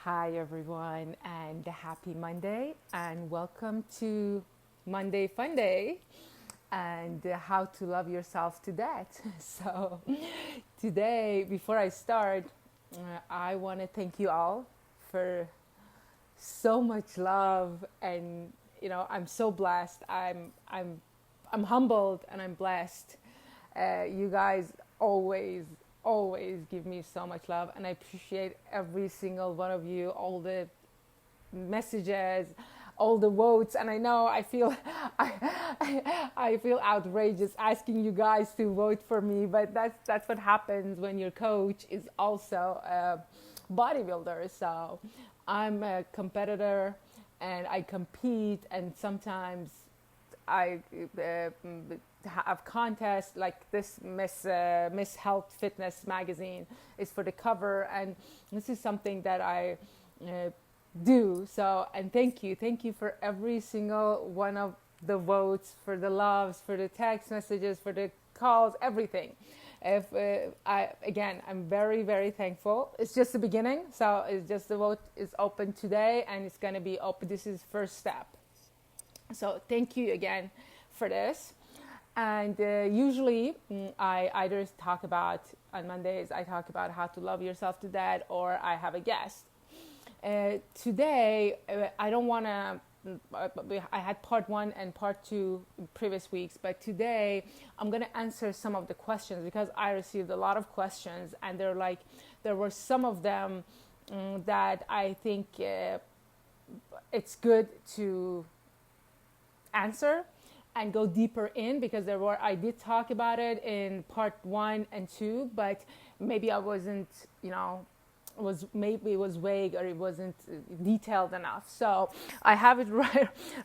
Hi, everyone, and happy Monday, and welcome to Monday Fun Day and how to love yourself to death. So, today, before I start, I want to thank you all for so much love, and I'm so blessed. I'm humbled and I'm blessed. You guys always give me so much love, and I appreciate every single one of you, all the messages, all the votes. And I know I feel I feel outrageous asking you guys to vote for me, but that's what happens when your coach is also a bodybuilder. So I'm a competitor and I compete, and sometimes I have contests like this Miss Health Fitness magazine is for the cover, and this is something that I do. So, and thank you for every single one of the votes, for the loves, for the text messages, for the calls, everything. If I'm very thankful. It's just the beginning, so it's just the vote is open today, and it's going to be open. This is first step. So thank you again for this. And usually I either talk about, on Mondays, I talk about how to love yourself to death, or I have a guest. Today, I don't want to, I had part one and part two previous weeks, but today I'm going to answer some of the questions because I received a lot of questions, and there were some of them that I think it's good to answer and go deeper in, because I did talk about it in part one and two, but maybe I wasn't, maybe it was vague or it wasn't detailed enough. So I have it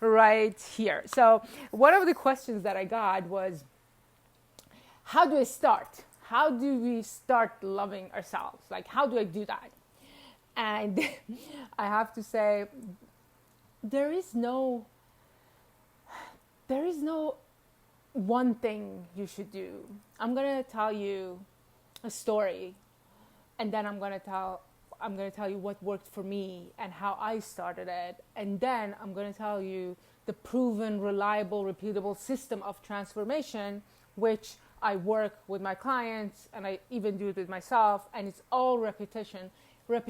right here. So one of the questions that I got was, how do I start? How do we start loving ourselves? Like, how do I do that? And I have to say, there is no one thing you should do. I'm going to tell you a story, and then I'm going to tell you what worked for me and how I started it. And then I'm going to tell you the proven, reliable, repeatable system of transformation, which I work with my clients, and I even do it with myself. And it's all repetition. So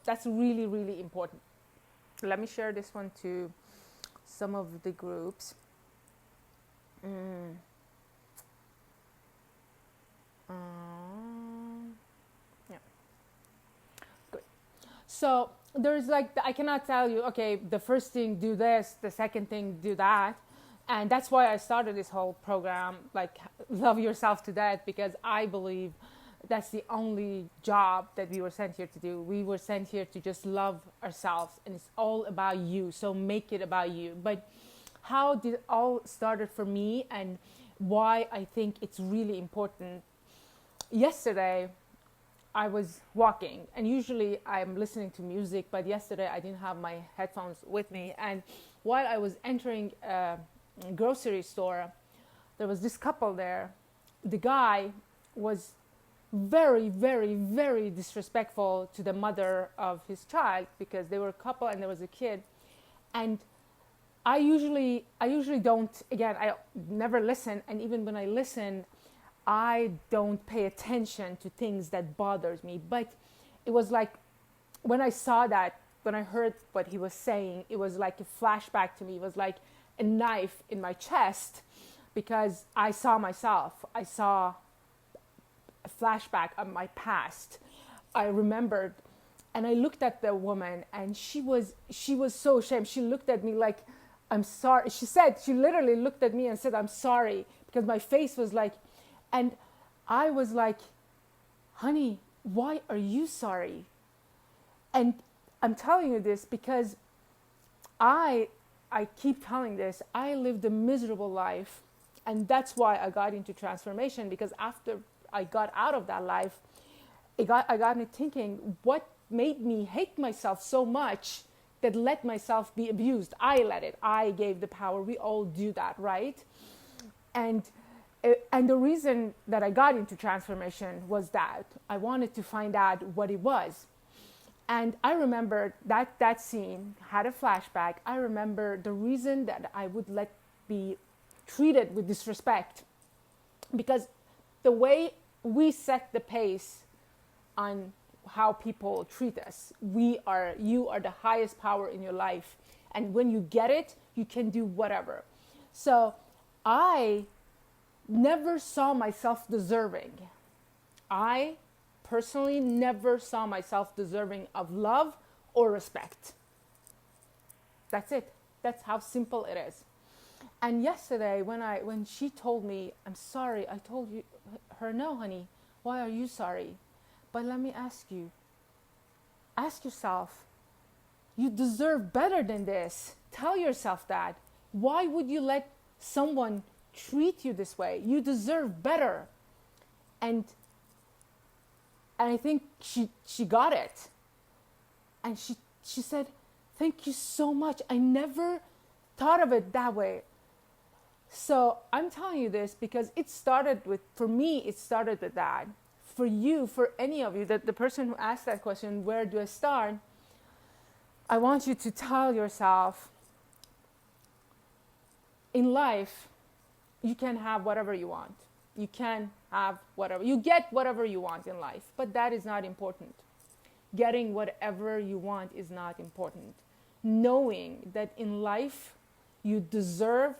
that's really important. Let me share this one to some of the groups. Yeah, good. So there's I cannot tell you, okay, the first thing do this, the second thing do that. And that's why I started this whole program, like love yourself to death, because I believe that's the only job that we were sent here to do. We were sent here to just love ourselves, and it's all about you. So make it about you. But how did it all started for me, and why I think it's really important? Yesterday, I was walking, and usually I'm listening to music, but yesterday I didn't have my headphones with me. And while I was entering a grocery store, there was this couple there. The guy was very disrespectful to the mother of his child, because they were a couple and there was a kid. And I usually don't, again, I never listen, and even when I listen, I don't pay attention to things that bothers me. But it was like, when I saw that, when I heard what he was saying, it was like a flashback to me. It was like a knife in my chest, because I saw myself. I saw a flashback of my past. I remembered, and I looked at the woman, and she was so ashamed. She looked at me like, I'm sorry. She literally looked at me and said, I'm sorry, because my face was like, and I was like, honey, why are you sorry? And I'm telling you this because I keep telling this, I lived a miserable life, and that's why I got into transformation, because after I got out of that life, I got me thinking, what made me hate myself so much that let myself be abused? I let it. I gave the power. We all do that, right? And the reason that I got into transformation was that I wanted to find out what it was. And I remember that scene, had a flashback. I remember the reason that I would be treated with disrespect, because the way we set the pace on how people treat us. You are the highest power in your life. And when you get it, you can do whatever. So I never saw myself deserving. I personally never saw myself deserving of love or respect. That's it. That's how simple it is. And yesterday when she told me, I'm sorry, I told her, no, honey, why are you sorry? But let me ask yourself, you deserve better than this. Tell yourself that. Why would you let someone treat you this way? You deserve better. And I think she got it. And she said, thank you so much. I never thought of it that way. So I'm telling you this because for me, it started with that. For you, for any of you, that the person who asked that question, where do I start? I want you to tell yourself, in life, you can have whatever you want. You can have whatever. You get whatever you want in life, but that is not important. Getting whatever you want is not important. Knowing that in life, you deserve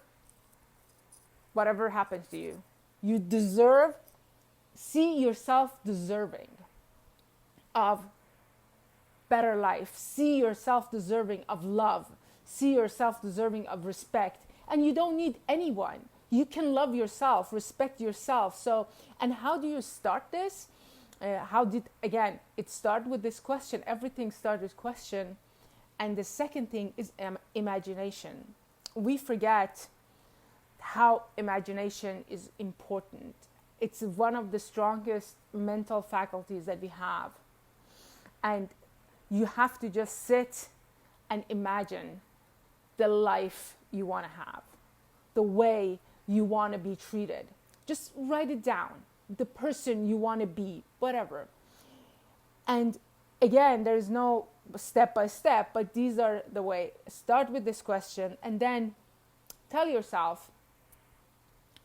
whatever happens to you. You see yourself deserving of better life. See yourself deserving of love. See yourself deserving of respect. And you don't need anyone. You can love yourself, respect yourself. So, and how do you start this? It start with this question. Everything starts with question. And the second thing is imagination. We forget how imagination is important. It's one of the strongest mental faculties that we have. And you have to just sit and imagine the life you want to have, the way you want to be treated. Just write it down, the person you want to be, whatever. And again, there's no step by step, but these are the way. Start with this question and then tell yourself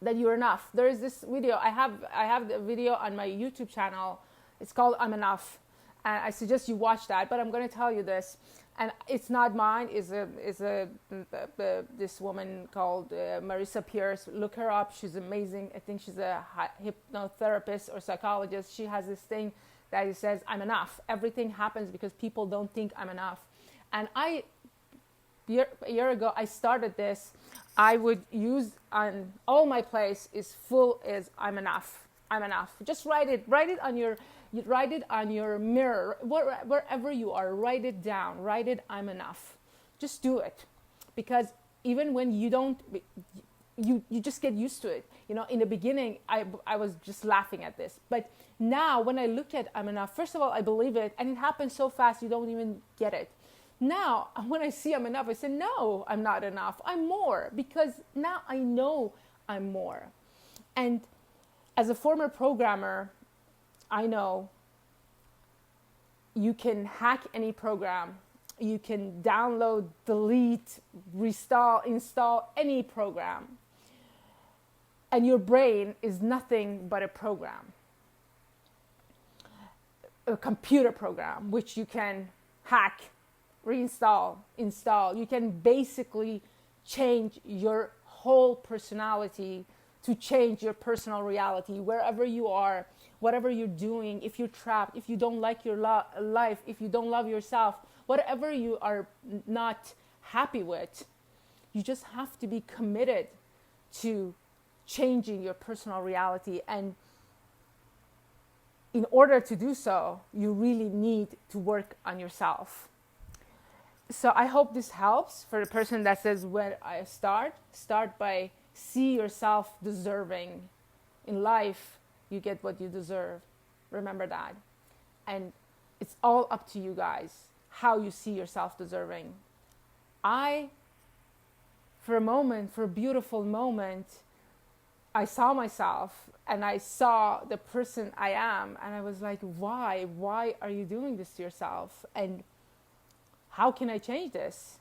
that you're enough. There is this video, I have the video on my YouTube channel. It's called I'm Enough. And I suggest you watch that, but I'm going to tell you this. And it's not mine, this woman called Marissa Pierce. Look her up, she's amazing. I think she's a hypnotherapist or psychologist. She has this thing that it says, I'm enough. Everything happens because people don't think I'm enough. And a year ago, I started this. I would use on all my place is I'm enough. I'm enough. Just write it on your mirror, wherever you are, write it down, write it, I'm enough. Just do it. Because even when you don't, you just get used to it. You know, in the beginning, I was just laughing at this. But now when I look at I'm enough, first of all, I believe it. And it happens so fast, you don't even get it. Now, when I see I'm enough, I say, no, I'm not enough. I'm more. Because now I know I'm more. And as a former programmer, I know you can hack any program. You can download, delete, install any program. And your brain is nothing but a program. A computer program, which you can hack, reinstall, install. You can basically change your whole personality to change your personal reality wherever you are, whatever you're doing. If you're trapped, if you don't like your life, if you don't love yourself, whatever you are not happy with, you just have to be committed to changing your personal reality. And in order to do so, you really need to work on yourself. So I hope this helps for the person that says, when I start by see yourself deserving. In life, you get what you deserve. Remember that. And it's all up to you guys, how you see yourself deserving. For a beautiful moment, I saw myself and I saw the person I am, and I was like, why are you doing this to yourself, and how can I change this?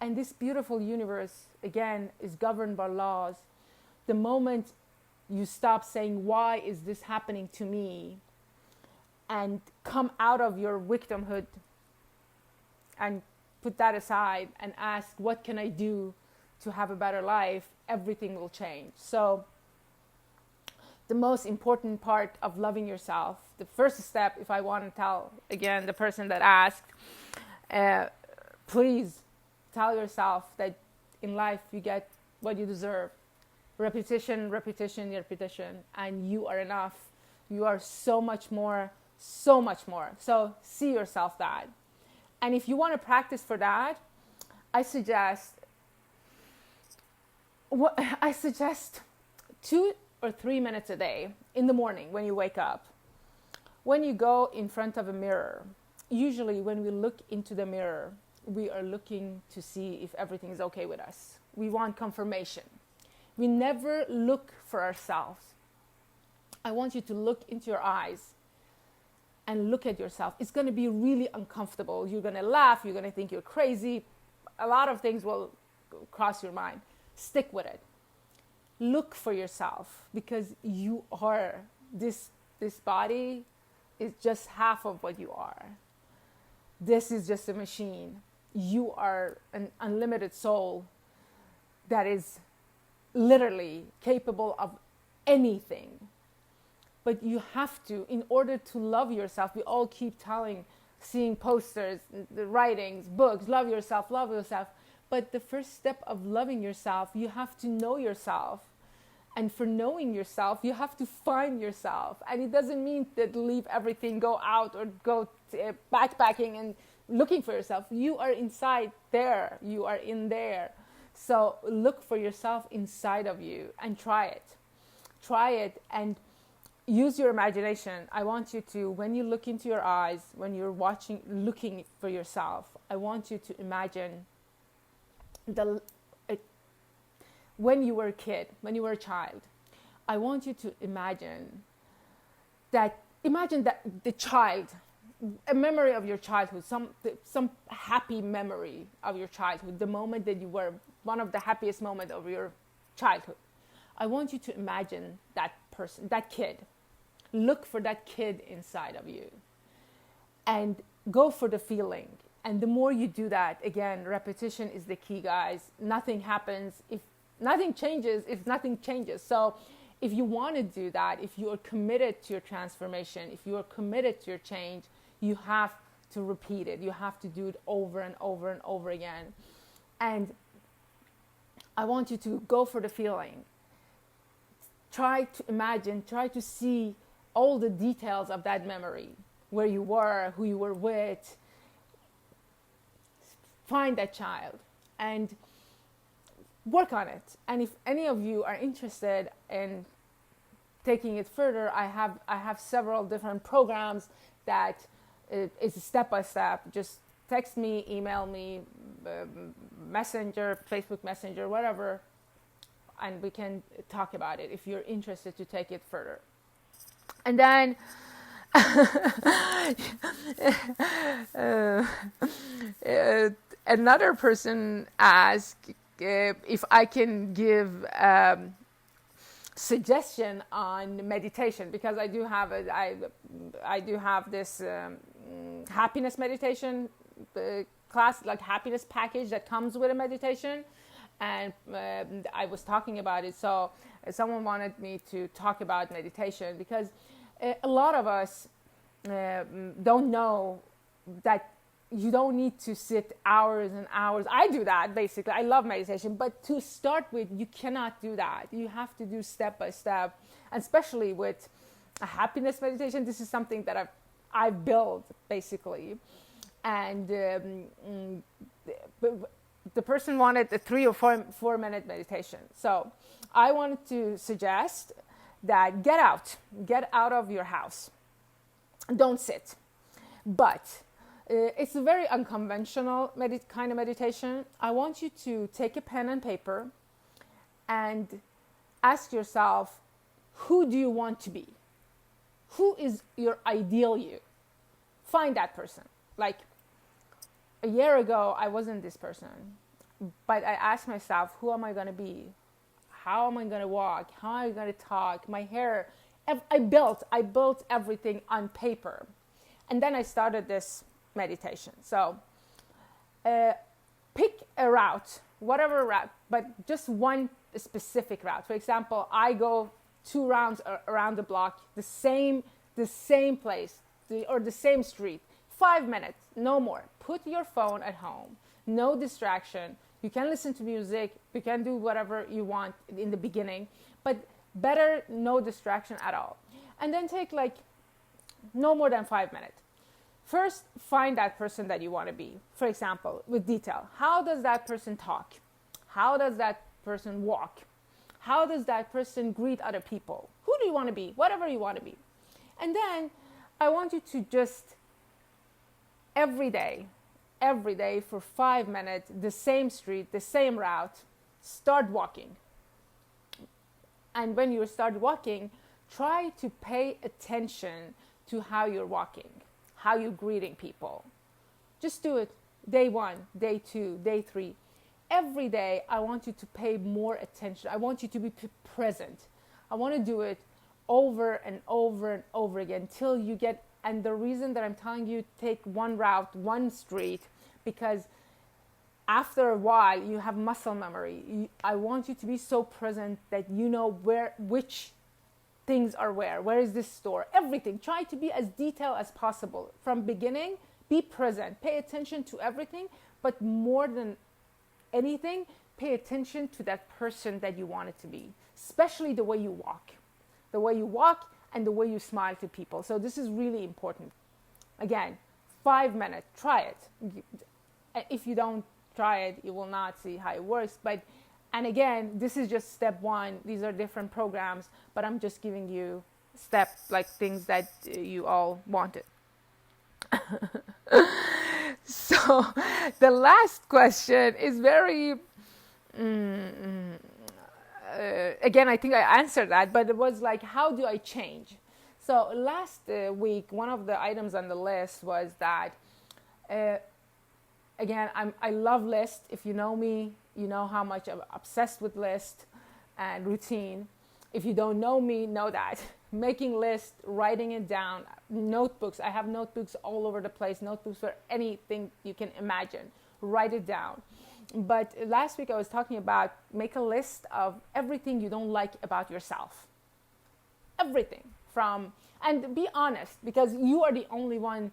And this beautiful universe, again, is governed by laws. The moment you stop saying, why is this happening to me, and come out of your victimhood and put that aside and ask, what can I do to have a better life, everything will change. So the most important part of loving yourself, the first step, if I want to tell, again, the person that asked, please tell yourself that in life you get what you deserve. Repetition, repetition, repetition, and you are enough. You are so much more, so much more. So see yourself that. And if you want to practice for that, I suggest 2 or 3 minutes a day in the morning when you wake up. When you go in front of a mirror, usually when we look into the mirror, we are looking to see if everything is okay with us. We want confirmation. We never look for ourselves. I want you to look into your eyes and look at yourself. It's going to be really uncomfortable. You're going to laugh. You're going to think you're crazy. A lot of things will cross your mind. Stick with it. Look for yourself, because you are, this body is just half of what you are. This is just a machine. You are an unlimited soul that is literally capable of anything. But you have to, in order to love yourself, we all keep seeing posters, the writings, books, love yourself, love yourself. But the first step of loving yourself, you have to know yourself. And for knowing yourself, you have to find yourself. And it doesn't mean that leave everything, go out or go backpacking and looking for yourself. You are inside there. You are in there. So look for yourself inside of you and try it. Try it and use your imagination. I want you to, when you look into your eyes, when you're looking for yourself, I want you to imagine when you were a kid, when you were a child. I want you to imagine that the child, a memory of your childhood, some happy memory of your childhood, the moment that you were one of the happiest moments of your childhood. I want you to imagine that person, that kid. Look for that kid inside of you and go for the feeling. And the more you do that, again, repetition is the key, guys. Nothing happens if nothing changes, So if you want to do that, if you are committed to your transformation, if you are committed to your change, you have to repeat it. You have to do it over and over and over again. And I want you to go for the feeling. Try to imagine, try to see all the details of that memory, where you were, who you were with. Find that child and work on it. And if any of you are interested in taking it further, I have several different programs that is step by step. Just text me, email me, Messenger, Facebook Messenger, whatever, and we can talk about it if you're interested to take it further. And then another person asked if I can give suggestion on meditation, because I do have this happiness meditation class, like happiness package that comes with a meditation, and I was talking about it. So someone wanted me to talk about meditation, because a lot of us don't know that you don't need to sit hours and hours. I do that, basically. I love meditation. But to start with, you cannot do that. You have to do step by step. And especially with a happiness meditation, this is something that I've built, basically. And the person wanted a 3 or 4 minute meditation. So I wanted to suggest that get out of your house. Don't sit. But it's a very unconventional kind of meditation. I want you to take a pen and paper and ask yourself, who do you want to be? Who is your ideal you? Find that person. Like a year ago, I wasn't this person, but I asked myself, who am I going to be? How am I going to walk? How am I going to talk? My hair. I built everything on paper. And then I started this meditation. So pick a route, whatever route, but just one specific route. For example, I go 2 rounds around the block, the same place, or the same street, 5 minutes, no more. Put your phone at home, no distraction. You can listen to music, you can do whatever you want in the beginning, but better no distraction at all. And then take like no more than 5 minutes. First, find that person that you want to be. For example, with detail, how does that person talk? How does that person walk? How does that person greet other people? Who do you want to be? Whatever you want to be. And then I want you to just every day for 5 minutes, the same street, the same route, start walking. And when you start walking, try to pay attention to how you're walking, how you're greeting people. Just do it day 1, day 2, day 3. Every day, I want you to pay more attention. I want you to be present. I want to do it over and over and over again till you get, and the reason that I'm telling you take one route, one street, because after a while you have muscle memory. I want you to be so present that you know which things are where is this store, everything. Try to be as detailed as possible. From beginning, be present, pay attention to everything, but more than anything, pay attention to that person that you want it to be, especially the way you walk and the way you smile to people. So this is really important. Again, 5 minutes, try it. If you don't try it, you will not see how it works. And again, this is just step 1. These are different programs, but I'm just giving you things that you all wanted. So the last question is very, again, I think I answered that, but it was like, how do I change? So last week, one of the items on the list was that, again, I love lists. If you know me, you know how much I'm obsessed with lists and routine. If you don't know me, know that. Making lists, writing it down, notebooks. I have notebooks all over the place, notebooks for anything you can imagine. Write it down. But last week I was talking about make a list of everything you don't like about yourself. Everything. And be honest, because you are the only one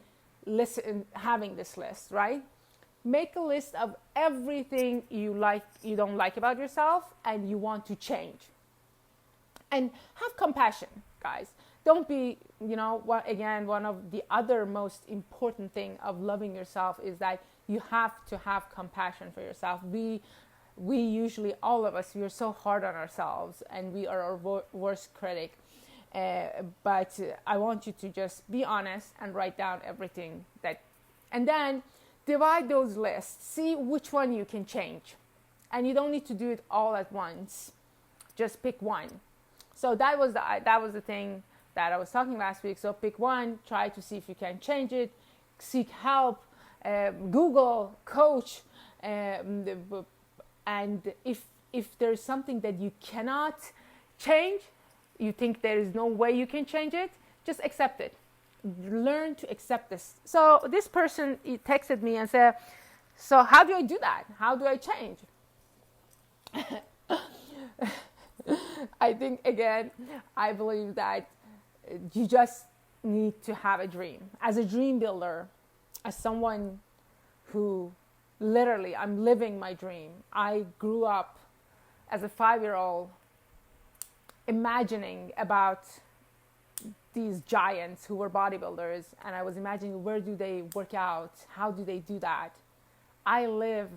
having this list, right? Make a list of everything you don't like about yourself and you want to change. And have compassion, guys. Don't be, one of the other most important thing of loving yourself is that you have to have compassion for yourself. We usually, all of us, we are so hard on ourselves and we are our worst critic. But I want you to just be honest and write down everything and then divide those lists. See which one you can change. And you don't need to do it all at once. Just pick one. So that was the thing that I was talking last week. So pick one, try to see if you can change it, seek help, Google, coach, and if there's something that you cannot change, you think there is no way you can change it, just accept it. Learn to accept this. So this person texted me and said, so how do I do that? How do I change? I think, again, I believe that you just need to have a dream. As a dream builder, as someone who literally, I'm living my dream. I grew up as a 5-year-old imagining about these giants who were bodybuilders, and I was imagining, where do they work out? How do they do that? I live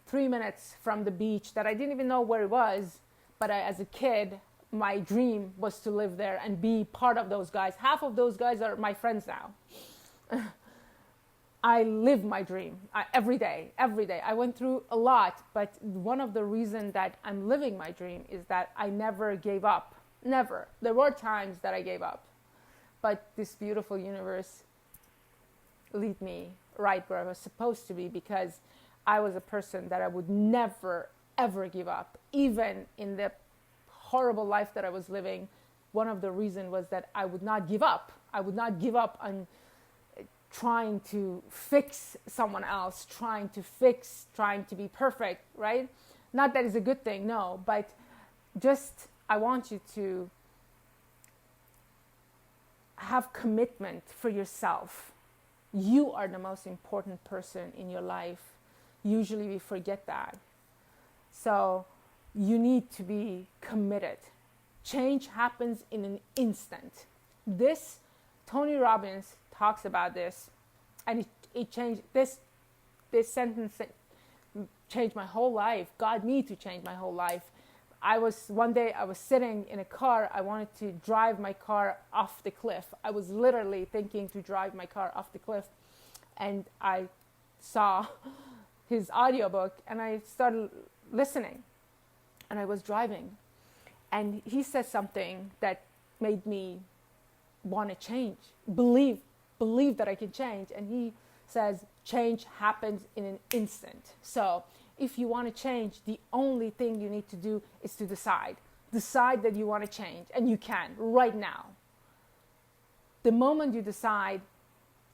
3 minutes from the beach that I didn't even know where it was, but as a kid, my dream was to live there and be part of those guys. Half of those guys are my friends now. I live my dream every day. I went through a lot, but one of the reasons that I'm living my dream is that I never gave up. Never. There were times that I gave up, but this beautiful universe lead me right where I was supposed to be, because I was a person that I would never, ever give up. Even in the horrible life that I was living, one of the reasons was that I would not give up. I would not give up on trying to fix someone else, trying to be perfect, right? Not that it's a good thing, no, but just I want you to have commitment for yourself. You are the most important person in your life. Usually we forget that. So you need to be committed. Change happens in an instant. Tony Robbins talks about this, and it changed this sentence changed my whole life, got me to change my whole life. One day I was sitting in a car. I wanted to drive my car off the cliff. I was literally thinking to drive my car off the cliff, and I saw his audiobook and I started listening, and I was driving, and he said something that made me want to change, believe that I can change. And he says change happens in an instant. So if you want to change, the only thing you need to do is to decide that you want to change, and you can right now. The moment you decide,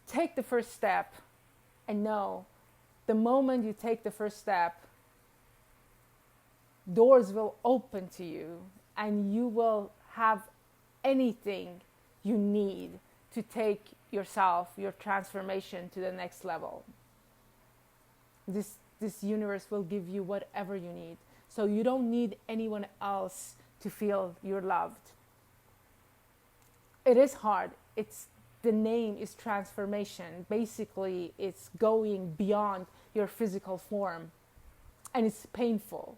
take the first step, and know the moment you take the first step, doors will open to you, and you will have anything you need to take yourself, your transformation to the next level. This universe will give you whatever you need. So you don't need anyone else to feel you're loved. It is hard. The name is transformation. Basically, it's going beyond your physical form, and it's painful.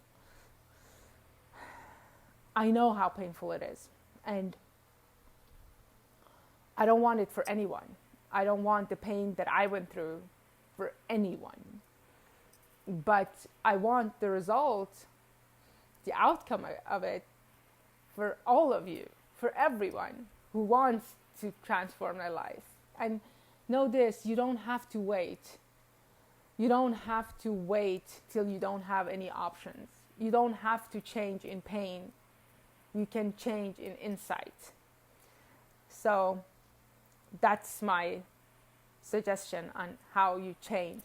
I know how painful it is, and I don't want it for anyone. I don't want the pain that I went through for anyone. But I want the result, the outcome of it, for all of you, for everyone who wants to transform their life. And know this, you don't have to wait. You don't have to wait till you don't have any options. You don't have to change in pain. You can change in insight. So that's my suggestion on how you change.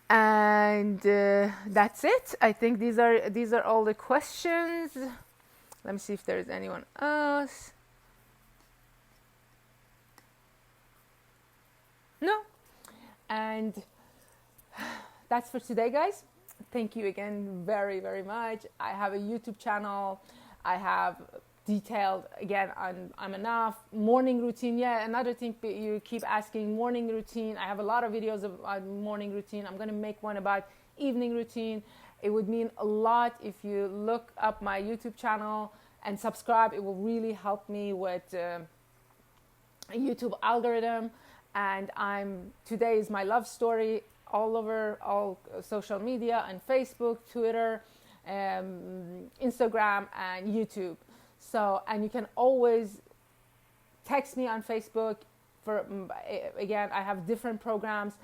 And that's it. I think these are all the questions. Let me see if there's anyone else. No. And that's for today, guys. Thank you again very, very much. I have a YouTube channel. I have detailed again on I'm Enough, morning routine. Yeah, another thing you keep asking, morning routine. I have a lot of videos about morning routine. I'm going to make one about evening routine. It would mean a lot if you look up my YouTube channel and subscribe. It will really help me with YouTube algorithm. And today is my love story all over all social media, and Facebook, Twitter, Instagram, and YouTube. So, and you can always text me on Facebook. Again, I have different programs.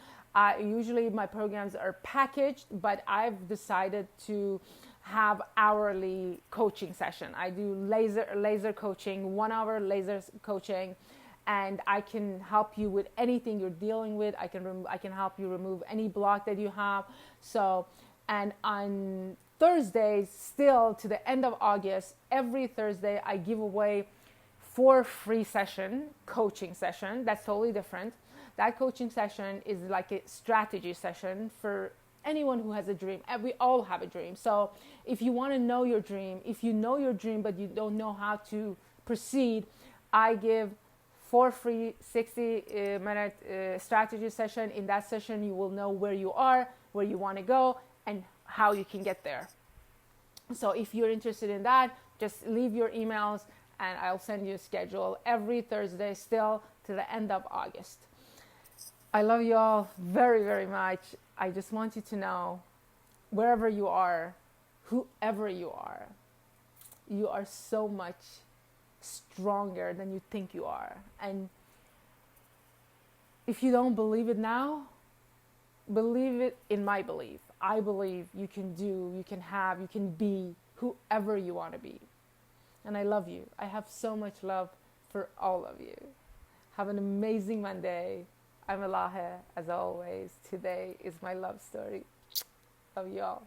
Usually my programs are packaged, but I've decided to have hourly coaching session. I do laser coaching, 1 hour laser coaching, and I can help you with anything you're dealing with. I can help you remove any block that you have. So, and on Thursdays, still to the end of August, every Thursday I give away 4 free coaching session. That's totally different. That coaching session is like a strategy session for anyone who has a dream. And we all have a dream. So if you want to know your dream, if you know your dream but you don't know how to proceed, I give 4 free 60-minute strategy session. In that session, you will know where you are, where you want to go, and how you can get there. So if you're interested in that, just leave your emails and I'll send you a schedule every Thursday still to the end of August. I love you all very, very much. I just want you to know, wherever you are, whoever you are so much stronger than you think you are. And if you don't believe it now, believe it in my belief. I believe you can do, you can have, you can be whoever you want to be. And I love you. I have so much love for all of you. Have an amazing Monday. I'm Elaheh, as always. Today is my love story. Love you all.